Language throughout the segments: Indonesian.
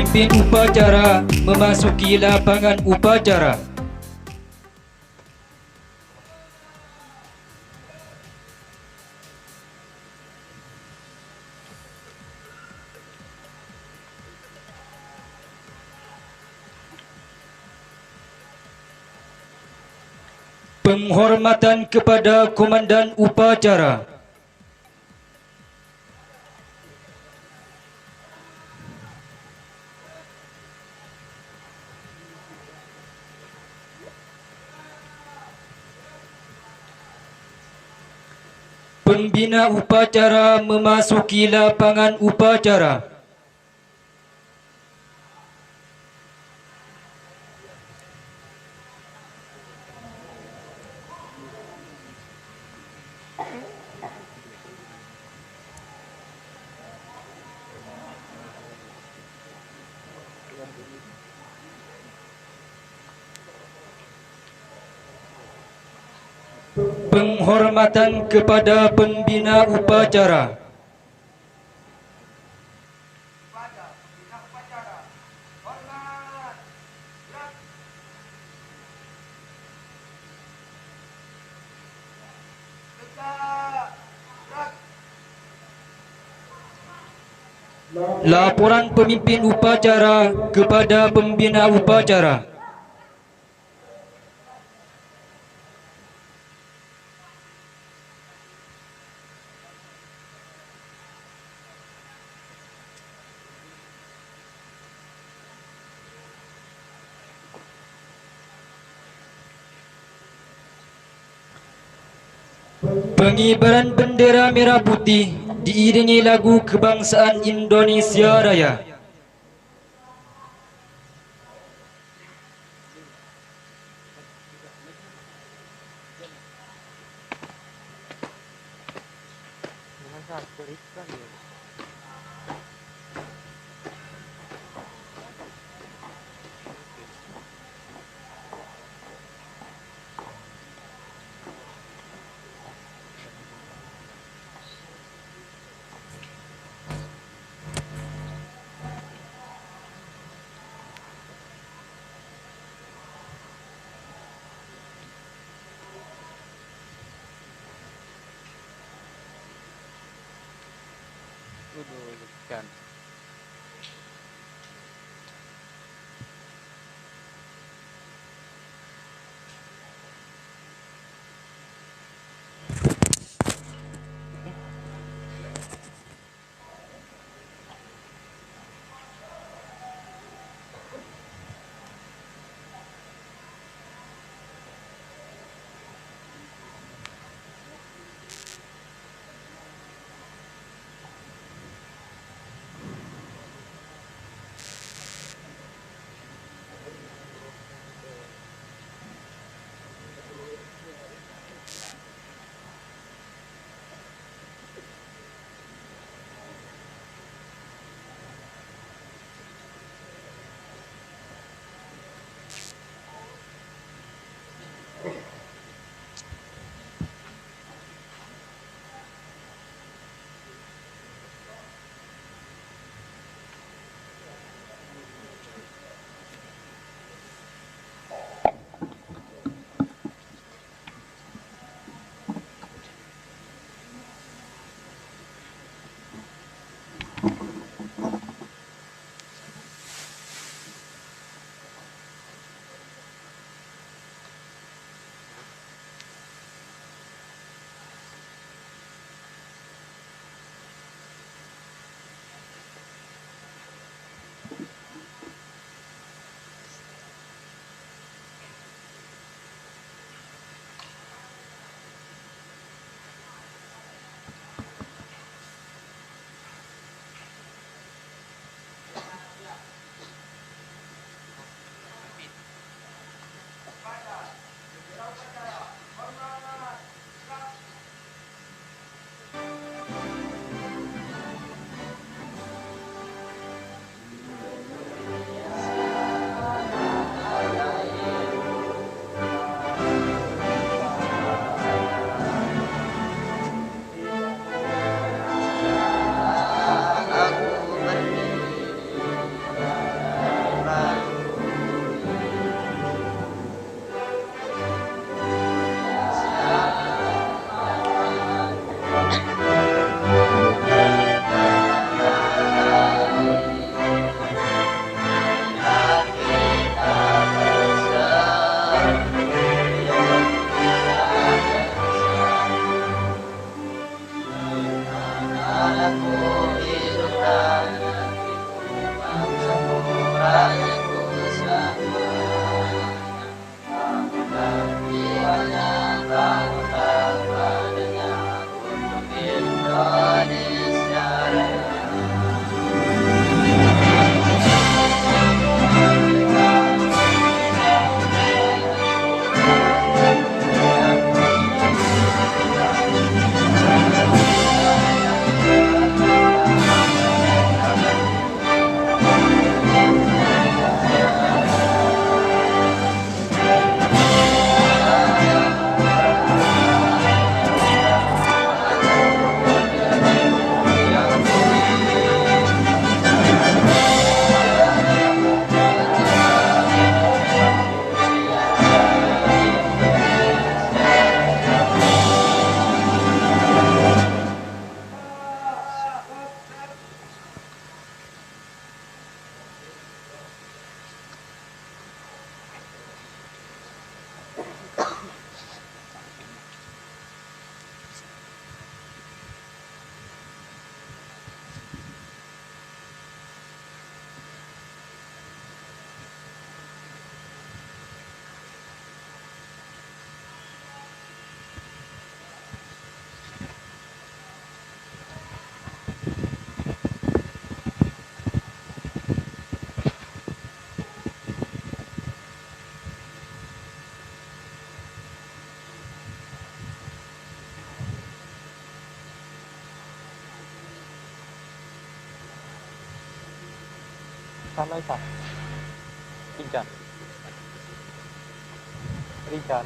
Pemimpin upacara memasuki lapangan upacara. Penghormatan kepada komandan upacara. Pembina upacara memasuki lapangan upacara. Penghormatan kepada pembina upacara. Laporan pemimpin upacara kepada pembina upacara. Pengibaran bendera merah putih diiringi lagu kebangsaan Indonesia Raya. Dudukkan. salah Isa. Rincan. Rincan.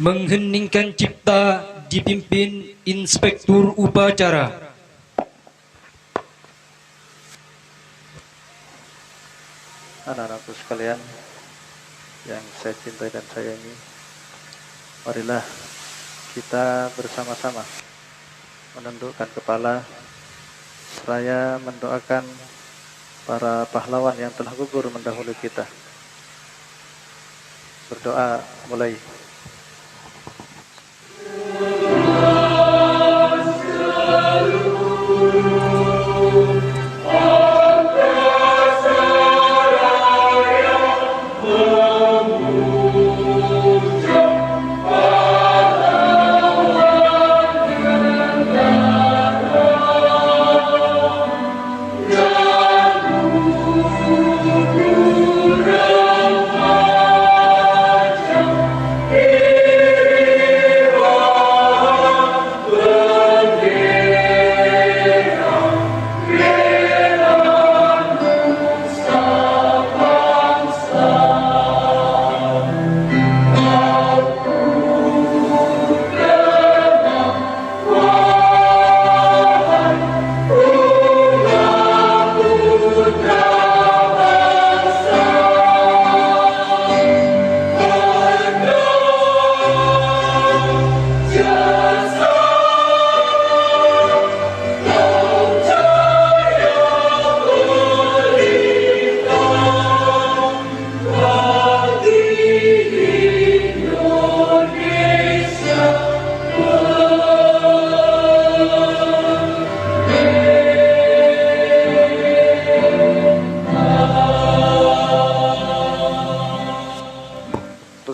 Mengheningkan cipta dipimpin Inspektur Upacara. Anak-anakku sekalian yang saya cintai dan sayangi, marilah kita bersama-sama menundukkan kepala seraya mendoakan para pahlawan yang telah gugur mendahului kita. Berdoa mulai.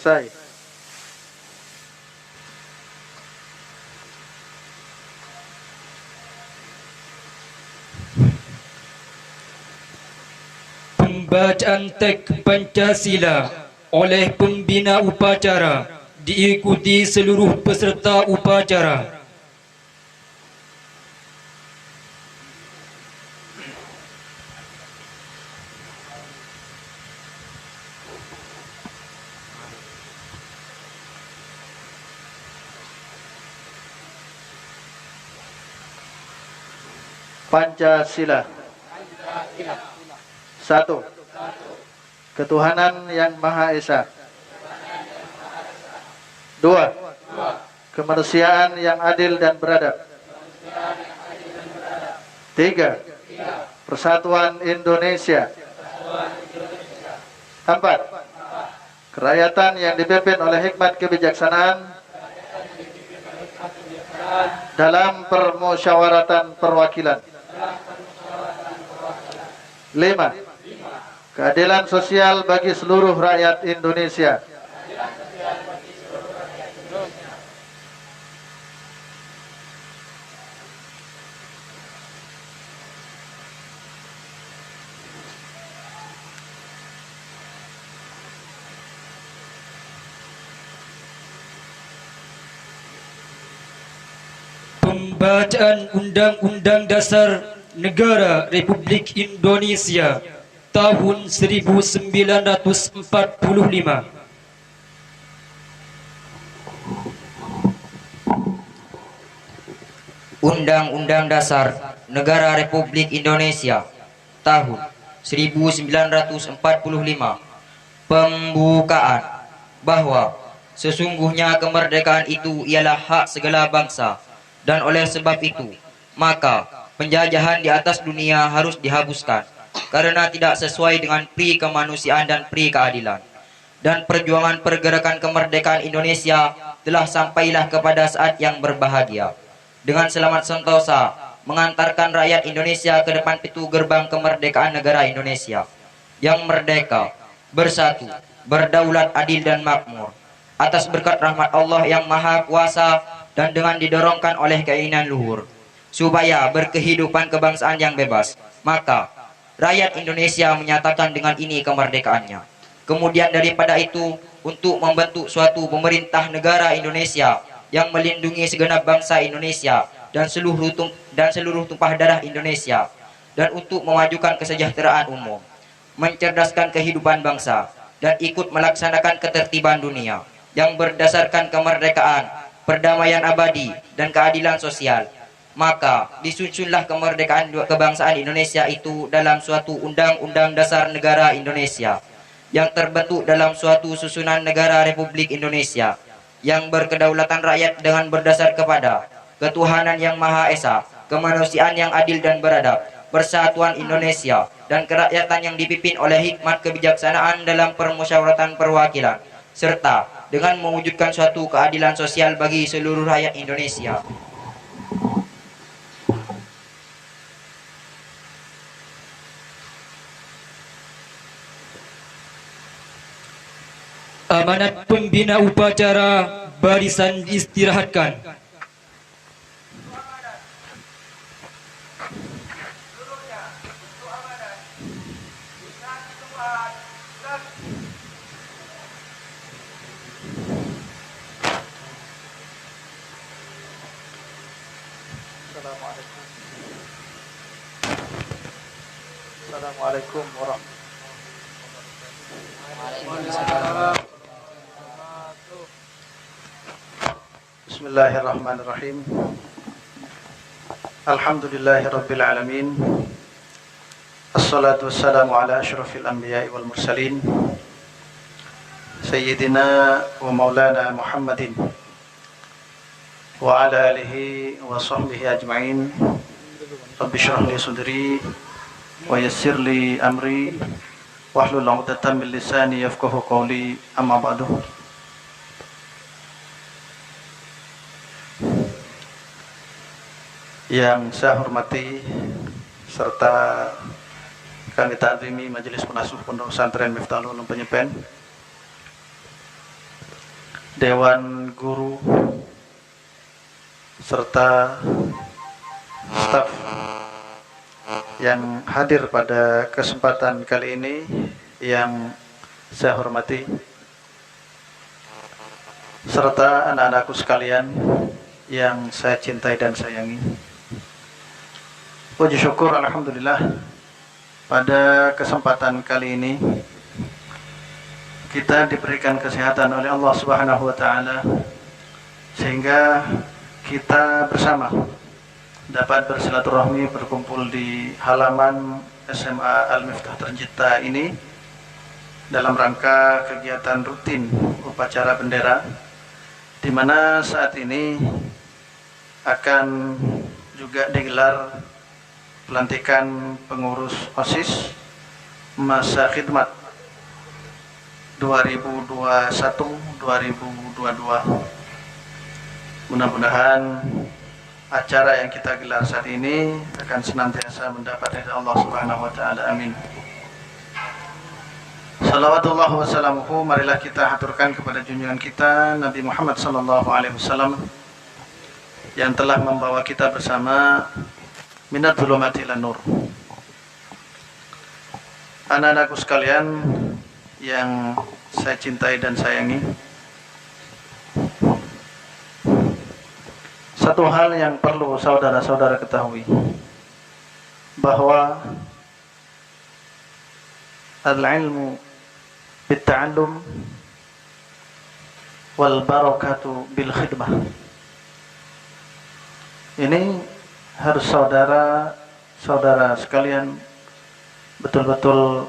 Selesai. Pembacaan teks Pancasila oleh pembina upacara diikuti seluruh peserta upacara. Pancasila. Satu, ketuhanan yang Maha Esa. Dua, kemanusiaan yang adil dan beradab. Tiga, persatuan Indonesia. Empat, kerakyatan yang dipimpin oleh hikmat kebijaksanaan dalam permusyawaratan perwakilan. 5. Keadilan sosial bagi seluruh rakyat Indonesia. Pembacaan Undang-Undang Dasar Negara Republik Indonesia tahun 1945. Undang-Undang Dasar Negara Republik Indonesia tahun 1945. Pembukaan bahwa sesungguhnya kemerdekaan itu ialah hak segala bangsa, dan oleh sebab itu maka penjajahan di atas dunia harus dihapuskan karena tidak sesuai dengan pri kemanusiaan dan pri keadilan. Dan perjuangan pergerakan kemerdekaan Indonesia telah sampailah kepada saat yang berbahagia, dengan selamat sentosa mengantarkan rakyat Indonesia ke depan pintu gerbang kemerdekaan negara Indonesia yang merdeka, bersatu, berdaulat, adil dan makmur, atas berkat rahmat Allah yang Maha Kuasa dan dengan didorongkan oleh keinginan luhur supaya berkehidupan kebangsaan yang bebas. Maka rakyat Indonesia menyatakan dengan ini kemerdekaannya. Kemudian daripada itu, untuk membentuk suatu pemerintah negara Indonesia yang melindungi segenap bangsa Indonesia dan seluruh tumpah darah Indonesia, dan untuk memajukan kesejahteraan umum, mencerdaskan kehidupan bangsa, dan ikut melaksanakan ketertiban dunia yang berdasarkan kemerdekaan, perdamaian abadi, dan keadilan sosial. Maka disusunlah kemerdekaan kebangsaan Indonesia itu dalam suatu Undang-Undang Dasar Negara Indonesia yang terbentuk dalam suatu susunan negara Republik Indonesia yang berkedaulatan rakyat dengan berdasar kepada ketuhanan yang Maha Esa, kemanusiaan yang adil dan beradab, persatuan Indonesia, dan kerakyatan yang dipimpin oleh hikmat kebijaksanaan dalam permusyawaratan perwakilan, serta dengan mewujudkan suatu keadilan sosial bagi seluruh rakyat Indonesia. Amanat pembina upacara barisan diistirahatkan. Assalamualaikum warahmatullahi Bismillahirrahmanirrahim. Alhamdulillahirabbil alamin. Assalatu wassalamu ala asyrafil anbiya'i wal mursalin sayyidina wa maulana Muhammadin wa ala alihi wa sahbihi ajma'in. Rabbi shrah li sadri wa yassir li amri wahlul 'uqdatam min lisani yafqahu qawli. Amma ba'du. Yang saya hormati serta kami ta'zimi Majelis Pengasuh Pondok Pesantren Miftahul Ulum Penyepen, Dewan Guru, serta staf yang hadir pada kesempatan kali ini yang saya hormati, serta anak-anakku sekalian yang saya cintai dan sayangi. Puji syukur alhamdulillah, pada kesempatan kali ini kita diberikan kesehatan oleh Allah Subhanahu wa taala sehingga kita bersama dapat bersilaturahmi, berkumpul di halaman SMA Al-Miftah Tercipta ini dalam rangka kegiatan rutin upacara bendera, di mana saat ini akan juga digelar pelantikan pengurus OSIS masa khidmat 2021-2022. Mudah-mudahan acara yang kita gelar saat ini akan senantiasa mendapat ridha Allah Subhanahu wa taala. Amin. Salawatullah wa salamuhu, marilah kita haturkan kepada junjungan kita Nabi Muhammad sallallahu alaihi wasallam yang telah membawa kita bersama minat zulumati ilan nur. Anak-anakku sekalian yang saya cintai dan sayangi, satu hal yang perlu saudara-saudara ketahui, bahwa al-ilmu bit-ta'allum wal barakatu bil khidmah. Ini harus saudara-saudara sekalian betul-betul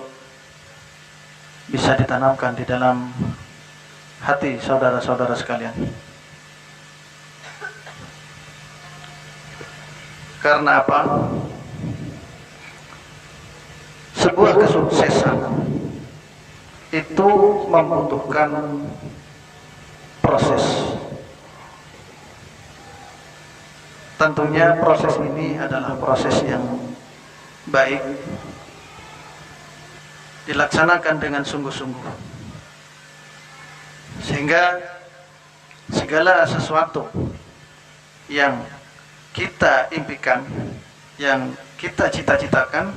bisa ditanamkan di dalam hati saudara-saudara sekalian. Karena apa? Sebuah kesuksesan itu membutuhkan proses. Tentunya proses ini adalah proses yang baik, dilaksanakan dengan sungguh-sungguh, sehingga segala sesuatu yang kita impikan, yang kita cita-citakan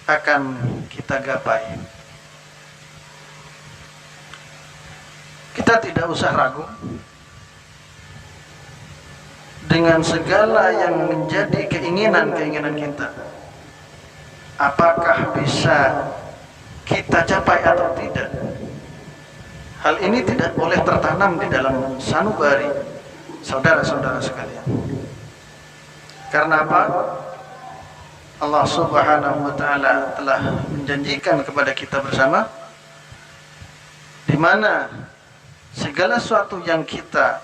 akan kita gapai. Kita tidak usah ragu dengan segala yang menjadi keinginan-keinginan kita. Apakah bisa kita capai atau tidak? Hal ini tidak boleh tertanam di dalam sanubari saudara-saudara sekalian. Karena apa? Allah Subhanahu wa taala telah menjanjikan kepada kita bersama, di mana segala sesuatu yang kita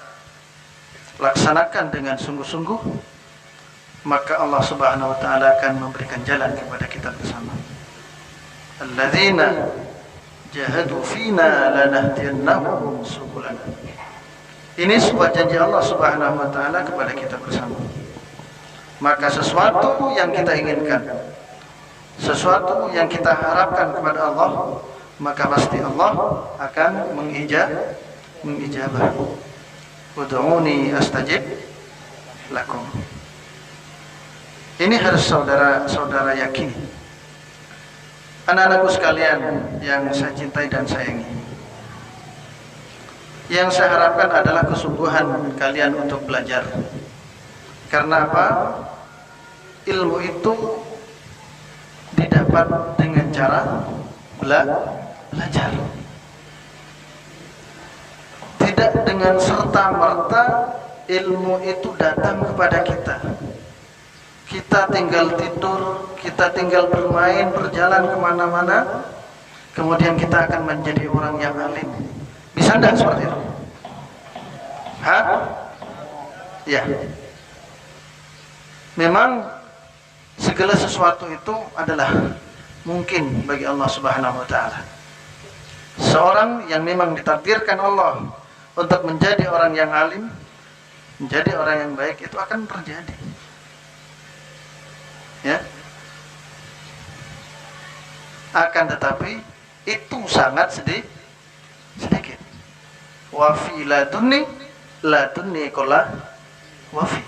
laksanakan dengan sungguh-sungguh, maka Allah Subhanahu wa taala akan memberikan jalan kepada kita bersama. Alladzina jahadu fina lanahdiyannahum subulana. Ini sebuah janji Allah Subhanahu wa taala kepada kita bersama. Maka sesuatu yang kita inginkan, sesuatu yang kita harapkan kepada Allah, maka pasti Allah akan mengijabah. Ud'uni astajib lakum. Ini harus saudara-saudara yakini. Anak-anakku sekalian yang saya cintai dan sayangi, yang saya harapkan adalah kesungguhan kalian untuk belajar. Karena apa? Ilmu itu didapat dengan cara belajar. Tidak dengan serta-merta ilmu itu datang kepada kita. Kita tinggal tidur, kita tinggal bermain, berjalan kemana-mana, kemudian kita akan menjadi orang yang alim. Bisa tidak seperti itu? Hah? Ya. Memang segala sesuatu itu adalah mungkin bagi Allah Subhanahu wa taala. Seorang yang memang ditakdirkan Allah untuk menjadi orang yang alim, menjadi orang yang baik, itu akan terjadi. Ya. Akan tetapi itu sangat sedikit. Wa fi ladunni qala wa fi.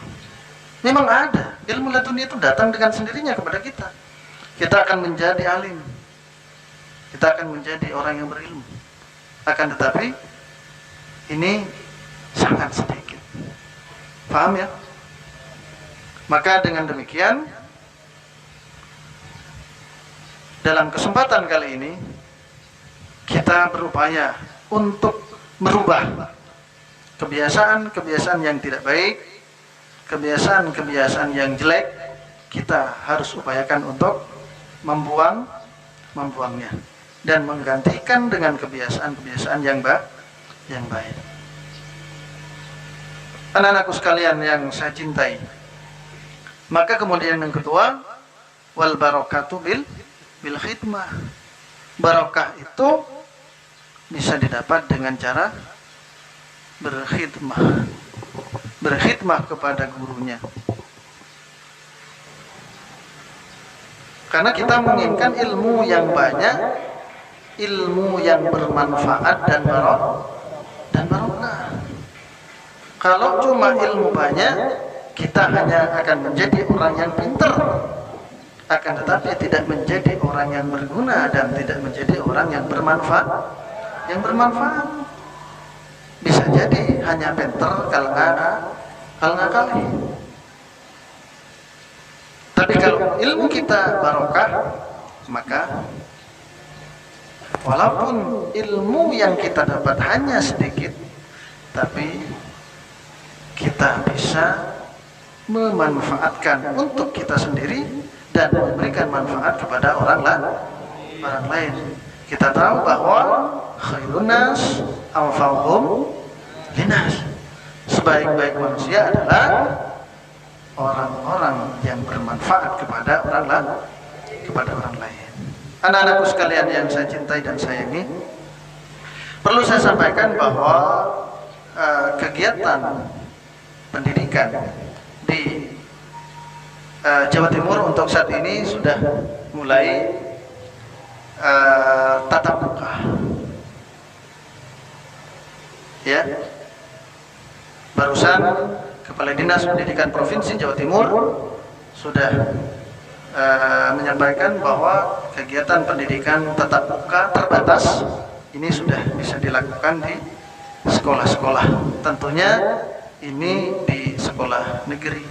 Memang ada ilmu laduni itu datang dengan sendirinya kepada kita. Kita akan menjadi alim, kita akan menjadi orang yang berilmu. Akan tetapi ini sangat sedikit. Paham ya? Maka dengan demikian, dalam kesempatan kali ini kita berupaya untuk merubah kebiasaan-kebiasaan yang tidak baik, kebiasaan-kebiasaan yang jelek. Kita harus upayakan untuk membuangnya dan menggantikan dengan kebiasaan-kebiasaan yang baik. Anak-anakku sekalian yang saya cintai, maka kemudian yang kedua, wal barakatu bil khidmah. Barakah itu bisa didapat dengan cara berkhidmah kepada gurunya. Karena kita menginginkan ilmu yang banyak, ilmu yang bermanfaat dan barokah. Kalau cuma ilmu banyak, kita hanya akan menjadi orang yang pintar, akan tetapi tidak menjadi orang yang berguna dan tidak menjadi orang yang bermanfaat. Bisa jadi hanya pintar kalau ngakali. Tapi kalau ilmu kita barokah, maka walaupun ilmu yang kita dapat hanya sedikit, tapi kita bisa memanfaatkan untuk kita sendiri dan memberikan manfaat kepada orang lain. Kita tahu bahwa khairun nas anfa'uhum linnas. Sebaik-baik manusia adalah orang-orang yang bermanfaat kepada orang lain. Anak-anakku sekalian yang saya cintai dan sayangi, perlu saya sampaikan bahwa kegiatan pendidikan di Jawa Timur untuk saat ini sudah mulai tatap muka. Ya, barusan Kepala Dinas Pendidikan Provinsi Jawa Timur sudah menyampaikan bahwa kegiatan pendidikan tatap muka terbatas ini sudah bisa dilakukan di sekolah-sekolah. Tentunya ini di sekolah negeri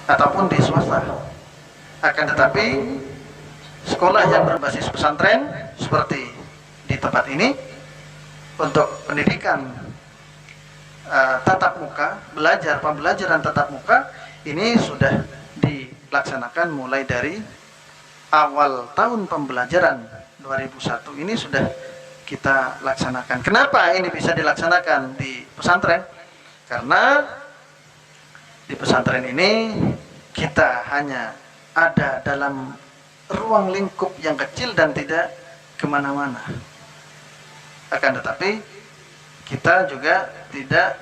ataupun di swasta. Akan tetapi sekolah yang berbasis pesantren seperti di tempat ini untuk pendidikan tatap muka, pembelajaran tatap muka ini sudah dilaksanakan mulai dari awal tahun pembelajaran 2001 ini sudah kita laksanakan. Kenapa ini bisa dilaksanakan di pesantren? Karena di pesantren ini kita hanya ada dalam ruang lingkup yang kecil dan tidak kemana-mana. Akan tetapi kita juga tidak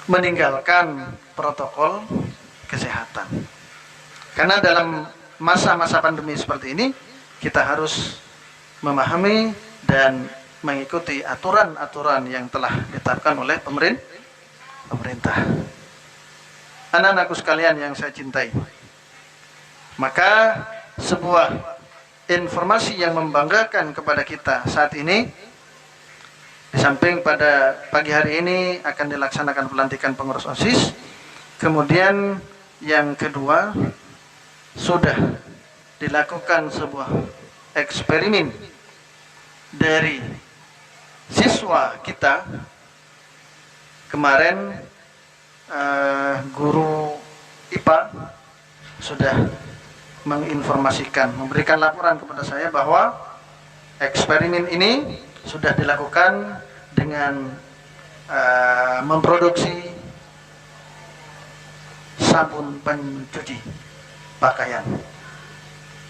meninggalkan protokol kesehatan. Karena dalam masa-masa pandemi seperti ini kita harus memahami dan mengikuti aturan-aturan yang telah ditetapkan oleh pemerintah. Anak-anakku sekalian yang saya cintai, maka sebuah informasi yang membanggakan kepada kita saat ini, di samping pada pagi hari ini akan dilaksanakan pelantikan pengurus OSIS, kemudian yang kedua sudah dilakukan sebuah eksperimen dari siswa kita. Kemarin guru IPA sudah menginformasikan, memberikan laporan kepada saya bahwa eksperimen ini sudah dilakukan dengan memproduksi sabun pencuci pakaian,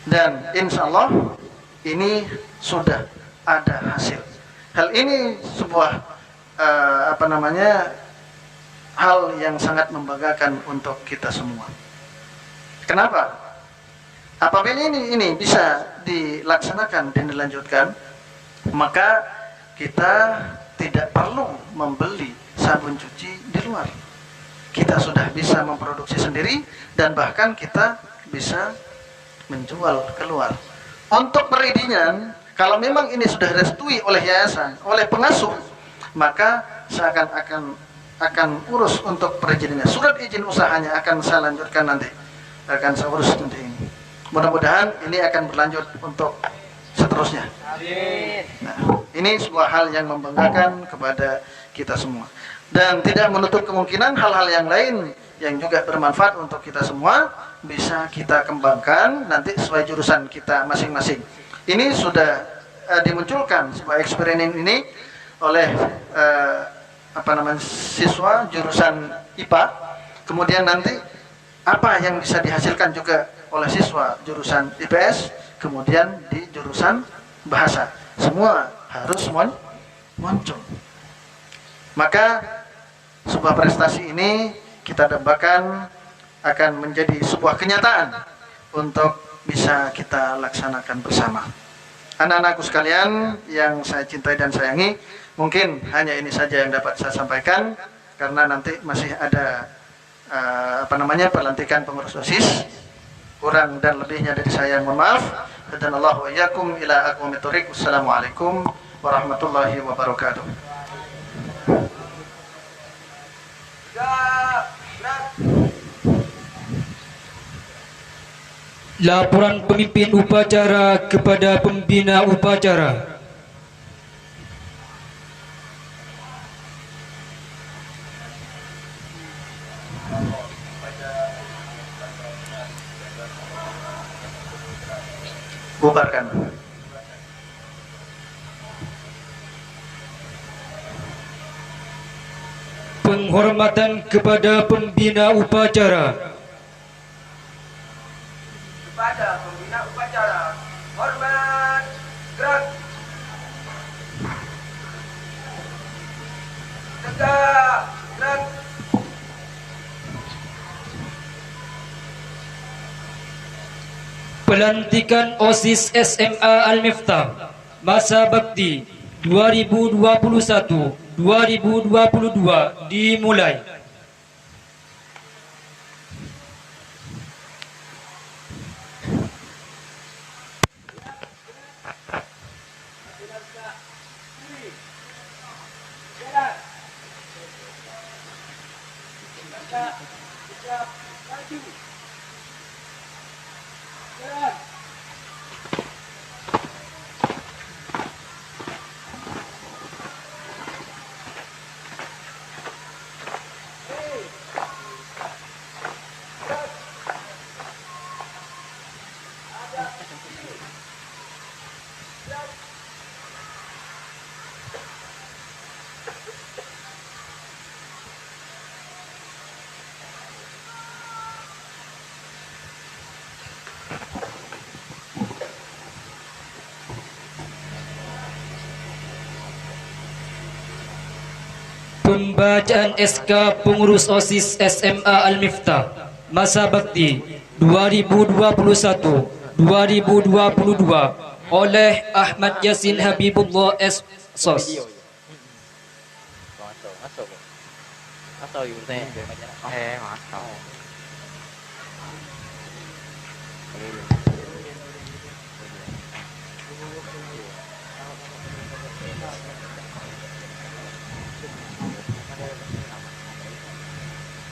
dan insya Allah ini sudah ada hasil. Hal ini sebuah hal yang sangat membanggakan untuk kita semua. Kenapa? Apabila ini bisa dilaksanakan dan dilanjutkan, maka kita tidak perlu membeli sabun cuci di luar. Kita sudah bisa memproduksi sendiri dan bahkan kita bisa menjual keluar. Untuk perizinan, kalau memang ini sudah direstui oleh yayasan, oleh pengasuh, maka saya akan urus untuk perizinannya. Surat izin usahanya akan saya lanjutkan nanti. Akan saya urus nanti ini. Mudah-mudahan ini akan berlanjut untuk seterusnya. Nah, ini sebuah hal yang membanggakan kepada kita semua. Dan tidak menutup kemungkinan hal-hal yang lain yang juga bermanfaat untuk kita semua bisa kita kembangkan nanti sesuai jurusan kita masing-masing. Ini sudah dimunculkan sebuah eksperimen ini oleh siswa jurusan IPA. Kemudian nanti apa yang bisa dihasilkan juga oleh siswa jurusan IPS, kemudian di jurusan bahasa. Semua harus muncul. Maka sebuah prestasi ini kita dambakan akan menjadi sebuah kenyataan untuk bisa kita laksanakan bersama. Anak-anakku sekalian yang saya cintai dan sayangi, mungkin hanya ini saja yang dapat saya sampaikan, karena nanti masih ada pelantikan pengurus OSIS. Kurang dan lebihnya dari saya mohon maaf. Hadanallahu wa iyyakum ila aqwamit thoriq. Wassalamualaikum warahmatullahi wabarakatuh. Laporan pemimpin upacara kepada pembina upacara. Bubarkan. Penghormatan kepada pembina upacara. Kepada pembina upacara, hormat, gerak, tegak, gerak. Pelantikan OSIS SMA Al-Miftah, masa bakti 2021-2022 dimulai. Pembacaan SK Pengurus OSIS SMA Al-Miftah Masa Bakti 2021-2022 oleh Ahmad Yasin Habibullah S.Sos. Masuk. Masukอยู่ในmasuk.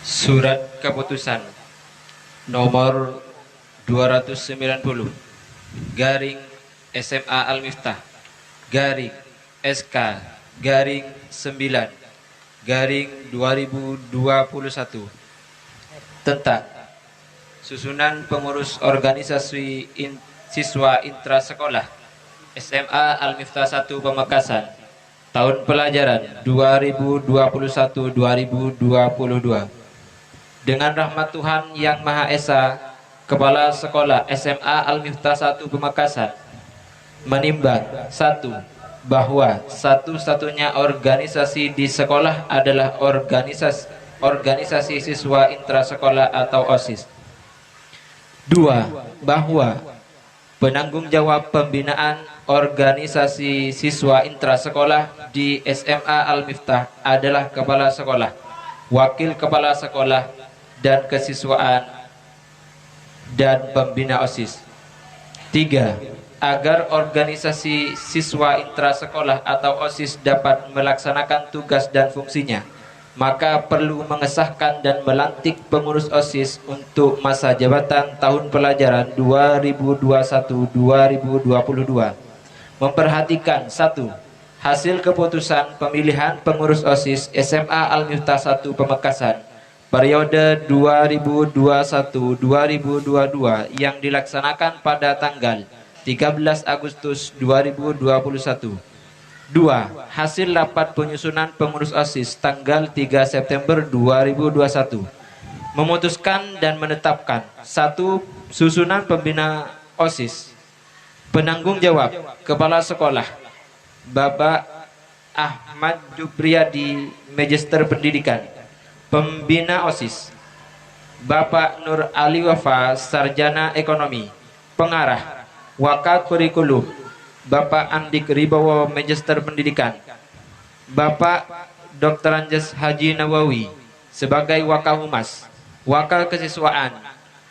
Surat Keputusan nomor 290 garing SMA Al-Miftah garing SK garing 9 garing 2021 tentang susunan pengurus organisasi siswa intrasekolah SMA Al-Miftah 1 Pamekasan tahun pelajaran 2021-2022. Dengan rahmat Tuhan Yang Maha Esa, Kepala Sekolah SMA Al-Miftah 1 Pamekasan menimbang 1. Bahwa satu-satunya organisasi di sekolah adalah organisasi siswa intrasekolah atau OSIS. 2. Bahwa penanggung jawab pembinaan organisasi siswa intrasekolah di SMA Al-Miftah adalah Kepala Sekolah, Wakil Kepala Sekolah, dan Kesiswaan dan Pembina OSIS. 3. Agar organisasi siswa intrasekolah atau OSIS dapat melaksanakan tugas dan fungsinya, maka perlu mengesahkan dan melantik pengurus OSIS untuk masa jabatan tahun pelajaran 2021-2022. Memperhatikan 1. Hasil keputusan pemilihan pengurus OSIS SMA Al-Miftah 1 Pamekasan periode 2021-2022 yang dilaksanakan pada tanggal 13 Agustus 2021. 2. Hasil rapat penyusunan pengurus OSIS tanggal 3 September 2021 memutuskan dan menetapkan 1. Susunan pembina OSIS. Penanggung jawab Kepala Sekolah Bapak Ahmad Jubriyadi, Magister Pendidikan. Pembina OSIS Bapak Nur Ali Wafa, Sarjana Ekonomi. Pengarah Waka Kurikulum Bapak Andik Ribowo, Magister Pendidikan. Bapak Dr. Anjas Haji Nawawi sebagai Waka Humas. Waka Kesiswaan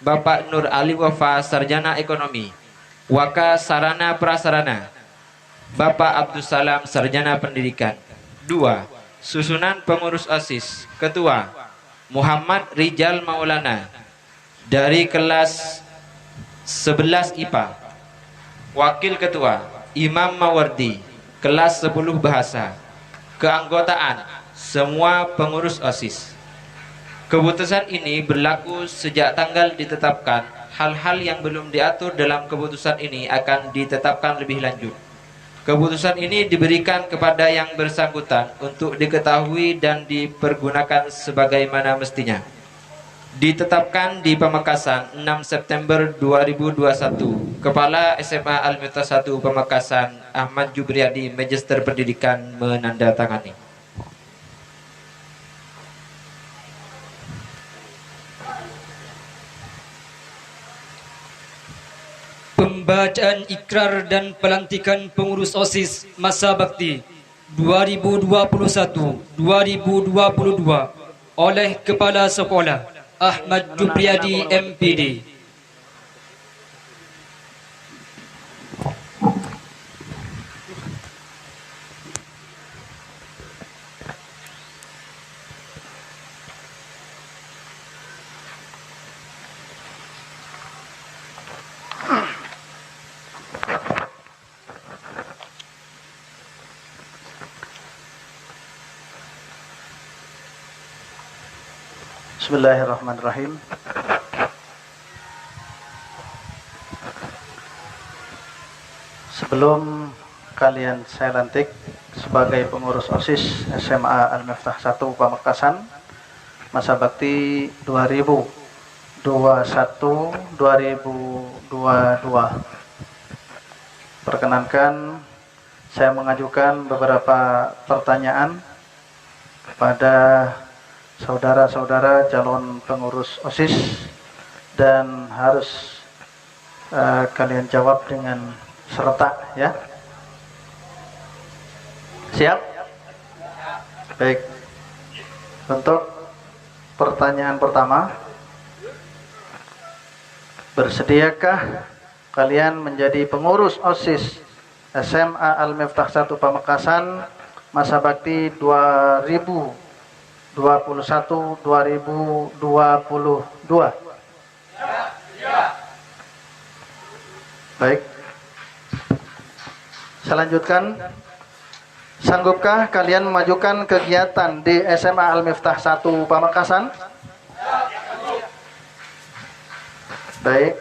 Bapak Nur Ali Wafa, Sarjana Ekonomi. Waka Sarana Prasarana Bapak Abdus Salam, Sarjana Pendidikan. 2. Susunan pengurus OSIS. Ketua Muhammad Rijal Maulana dari kelas 11 IPA. Wakil Ketua Imam Mawardi kelas 10 Bahasa. Keanggotaan semua pengurus OSIS. Keputusan ini berlaku sejak tanggal ditetapkan. Hal-hal yang belum diatur dalam keputusan ini akan ditetapkan lebih lanjut. Keputusan ini diberikan kepada yang bersangkutan untuk diketahui dan dipergunakan sebagaimana mestinya. Ditetapkan di Pamekasan 6 September 2021. Kepala SMA Al-Miftah 1 Pamekasan Ahmad Jubriyadi, Magister Pendidikan, menandatangani. Bacaan ikrar dan pelantikan pengurus OSIS masa bakti 2021-2022 oleh Kepala Sekolah Ahmad Jupriyadi MPD. Bismillahirrahmanirrahim. Sebelum kalian saya lantik sebagai pengurus OSIS SMA Al-Miftah 1 Pamekasan masa bakti 2021-2022, perkenankan saya mengajukan beberapa pertanyaan kepada saudara-saudara calon pengurus OSIS dan harus kalian jawab dengan serentak, ya. Siap? Baik. Untuk pertanyaan pertama, bersediakah kalian menjadi pengurus OSIS SMA Al-Miftah 1 Pamekasan masa bakti 2021-2022? Baik. Selanjutkan, sanggupkah kalian memajukan kegiatan di SMA Al-Miftah 1 Pamekasan? Baik.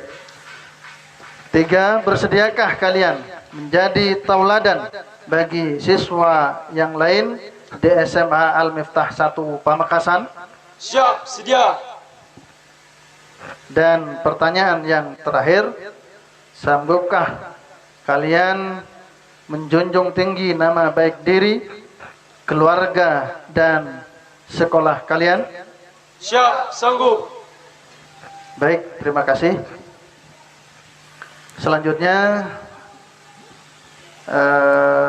3. Bersediakah kalian menjadi tauladan bagi siswa yang lain di SMA Al-Miftah 1 Pamekasan? Siap, sedia. Dan pertanyaan yang terakhir, sanggupkah kalian menjunjung tinggi nama baik diri, keluarga, dan sekolah kalian? Siap, sanggup. Baik, terima kasih. Selanjutnya,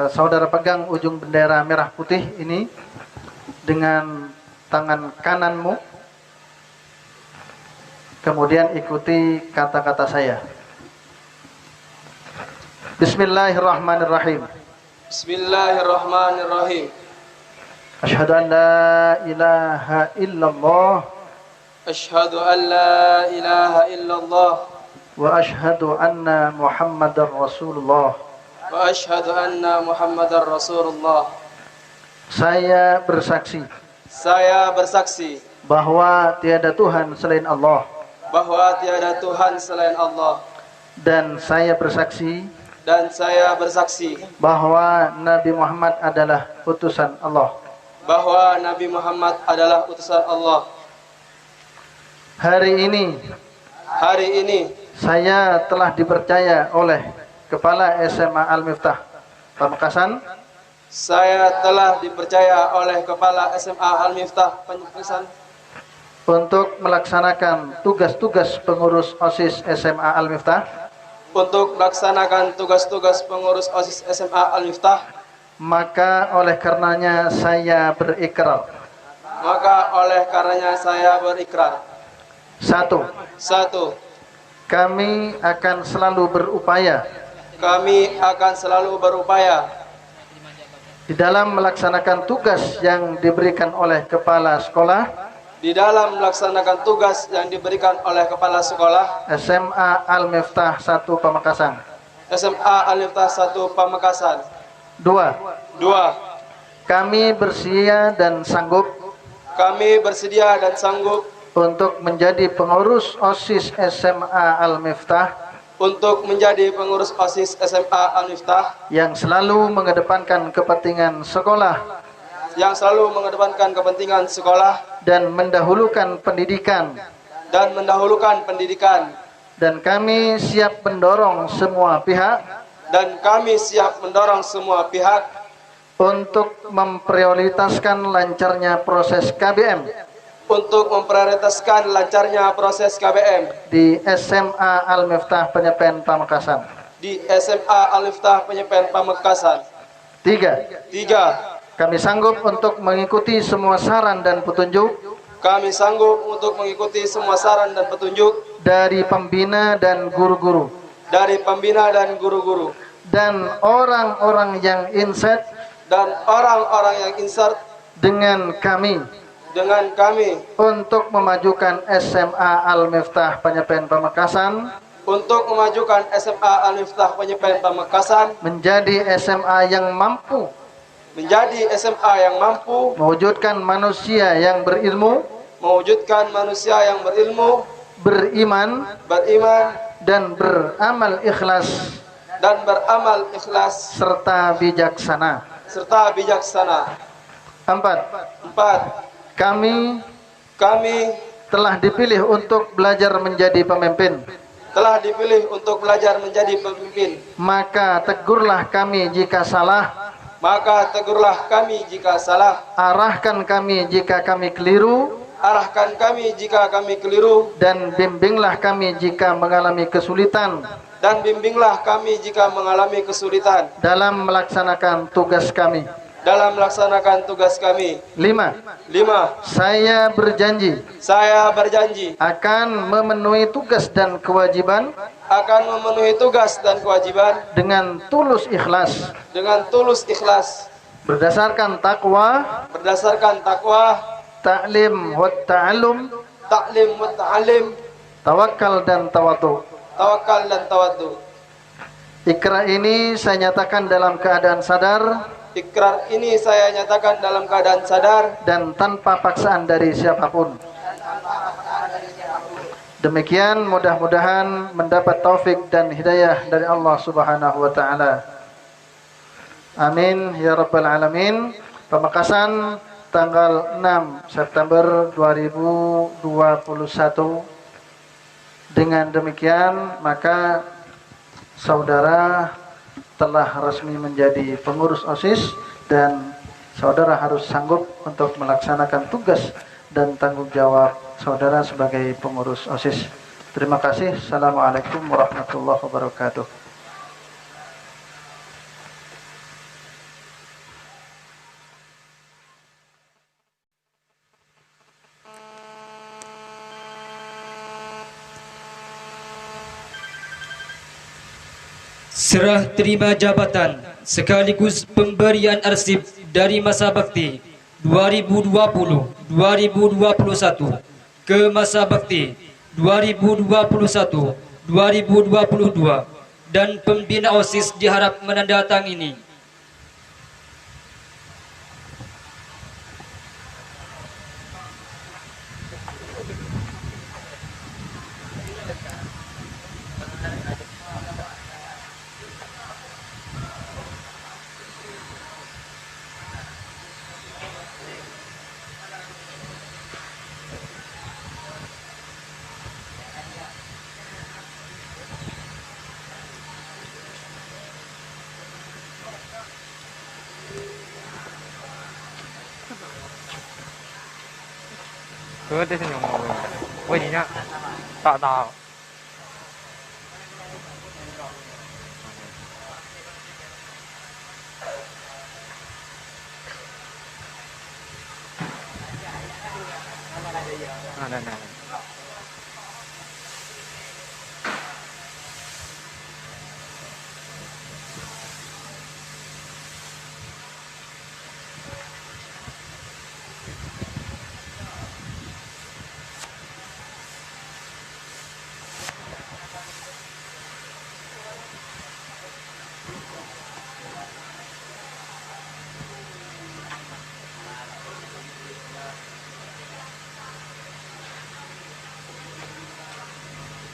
saudara pegang ujung bendera merah putih ini dengan tangan kananmu. Kemudian ikuti kata-kata saya. Bismillahirrahmanirrahim. Bismillahirrahmanirrahim. Asyhadu an la ilaha illallah Asyhadu an la ilaha illallah wa asyhadu anna Muhammadar Rasulullah. wa asyhadu anna Muhammadar Rasulullah. Saya bersaksi Saya bersaksi bahwa tiada Tuhan selain Allah, bahwa tiada Tuhan selain Allah, dan saya bersaksi bahwa Nabi Muhammad adalah utusan Allah. bahwa Nabi Muhammad adalah utusan Allah. Hari ini saya telah dipercaya oleh Kepala SMA Al-Miftah Pamekasan Saya telah dipercaya oleh Kepala SMA Al-Miftah Pamekasan untuk melaksanakan tugas-tugas pengurus OSIS SMA Al-Miftah, untuk melaksanakan tugas-tugas pengurus OSIS SMA Al-Miftah. maka oleh karenanya saya berikrar. Satu, kami akan selalu berupaya di dalam melaksanakan tugas yang diberikan oleh kepala sekolah SMA Al-Miftah 1 Pamekasan. Dua, kami bersedia dan sanggup untuk menjadi pengurus OSIS SMA Al-Miftah yang selalu mengedepankan kepentingan sekolah dan mendahulukan pendidikan, dan kami siap mendorong semua pihak untuk memprioritaskan lancarnya proses KBM di SMA Al-Miftah Penyepen Pamekasan. di SMA Al-Miftah Penyepen Pamekasan. 3. 3. Kami sanggup untuk mengikuti semua saran dan petunjuk Kami sanggup untuk mengikuti semua saran dan petunjuk dari pembina dan guru-guru dari pembina dan guru-guru dan orang-orang yang inset dan orang-orang yang insert dengan kami untuk untuk memajukan SMA Al-Miftah Penyepen Pamekasan memajukan SMA Al-Miftah Penyepen Pamekasan menjadi SMA yang mampu mewujudkan manusia yang berilmu, beriman, dan beramal ikhlas serta bijaksana. 4. 4. Kami Kami telah dipilih untuk belajar menjadi pemimpin. Maka tegurlah kami jika salah, arahkan kami jika kami keliru, dan bimbinglah kami jika mengalami kesulitan dalam melaksanakan tugas kami. 5. 5. Saya berjanji akan memenuhi tugas dan kewajiban dengan tulus ikhlas berdasarkan takwa, ta'lim wa ta'allum, tawakal dan tawadu. Ikrar ini saya nyatakan dalam keadaan sadar dan tanpa paksaan dari siapapun. Demikian, mudah-mudahan mendapat taufik dan hidayah dari Allah Subhanahu wa taala. Amin ya rabbal alamin. Pamekasan tanggal 6 September 2021. Dengan demikian maka saudara telah resmi menjadi pengurus OSIS dan saudara harus sanggup untuk melaksanakan tugas dan tanggung jawab saudara sebagai pengurus OSIS. Terima kasih. Assalamualaikum warahmatullahi wabarakatuh. Serah terima jabatan sekaligus pemberian arsip dari masa bakti 2020-2021 ke masa bakti 2021-2022 dan pembina OSIS diharap menandatangani. 그거 대신 영어 어디냐? 나 네네.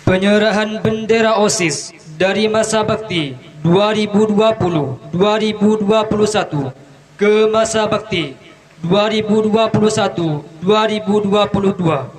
Penyerahan bendera OSIS dari masa bakti 2020-2021 ke masa bakti 2021-2022.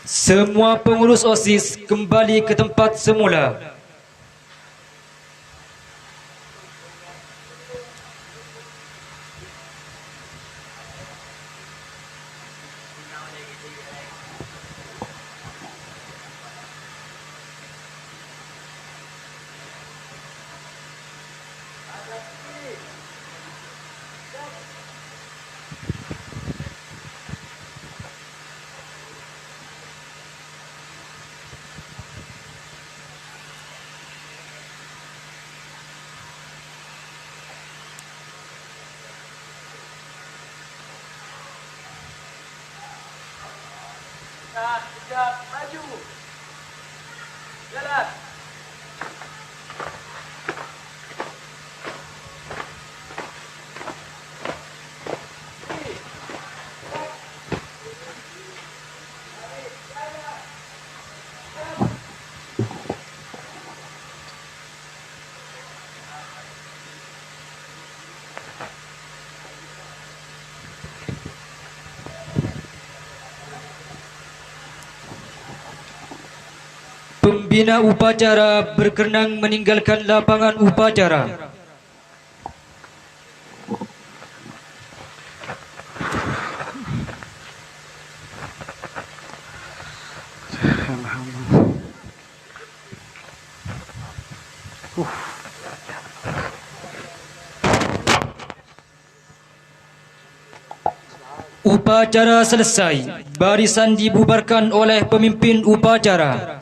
Semua pengurus OSIS kembali ke tempat semula. Pembina upacara berkenan meninggalkan lapangan upacara. Upacara selesai. Barisan dibubarkan oleh pemimpin upacara.